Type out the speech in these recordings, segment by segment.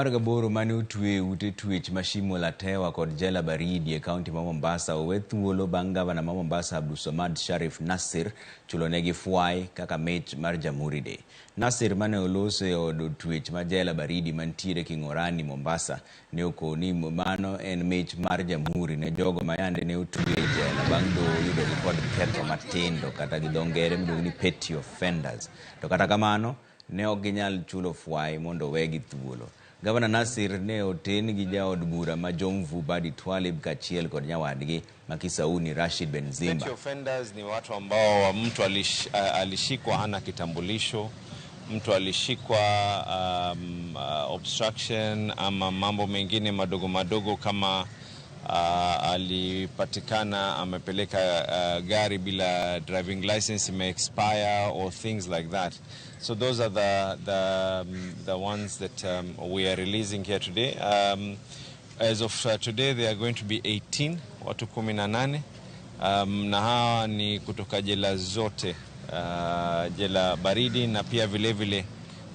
Gaboro mane utwe ute twech mashimo la tewa kod jela baridi e kaunti ma Mombasa owe thuolo bang' Gavana ma Mombasa Abdulswamad Sharif Nassir chulonegi fwai kaka mich mar Jamhuri Day. Nassir mane oloso e od twech ma jela baridi mantiere King'orani Mombasa ne okoni mano en mich mar Jamhuri ne jogo mayande ne utwe e jela bang' do yudo kod ketho matindo kata gi dho ngere miluongo ni petty offenders. To kata kamano ne ok ginyal chulo fwai mondo wegi thuolo. Gavana Nassir ne oten gi jaod bura ma Jomvu Badi Twalib kachiel kod nyawadgi Makisauni Rashid Benzimba. Petty offenders ni watu ambao mtu alishikwa hana kitambulisho, mtu alishikwa obstruction ama mambo mengine madogo madogo kama alipatikana amepeleka gari bila driving license ime expire or things like that. So those are the ones that we are releasing here today. As of today, they are going to be 18, watu 18. Na hawa ni kutoka jela zote, jela baridi na pia vile vile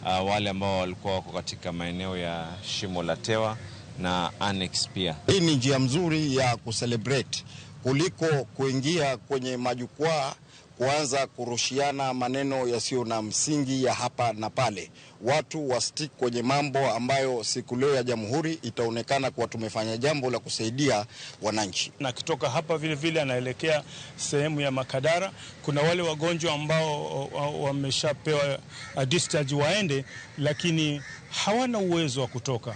wale ambao walikuwa wako katika maeneo ya Shimo la Tewa na Annex pia. Hii ni njia mzuri ya kucelebrate kuliko kuingia kwenye majukwaa kuanza kurushiana maneno yasiyo na msingi ya hapa na pale. Watu wastick kwenye mambo ambayo siku leo ya Jamhuri itaonekana kuwa tumefanya jambo la kusaidia wananchi. Na kitoka hapa vile vile anaelekea sehemu ya Makadara. Kuna wale wagonjwa ambao wameshapewa discharge waende, lakini hawana uwezo wa kutoka.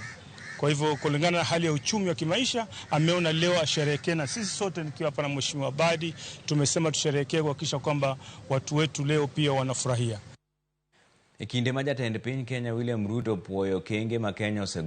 Kwa hivyo kulingana na hali ya uchumi wa kimaisha ameona leo asherehekee, na sisi sote nikiwa hapa na Mheshimiwa Badi tumesema tusherehekee kuhakikisha kwamba watu wetu leo pia wanafurahia. Kinde ma jatend piny Kenya William Ruto puoyo kenge ma Kenya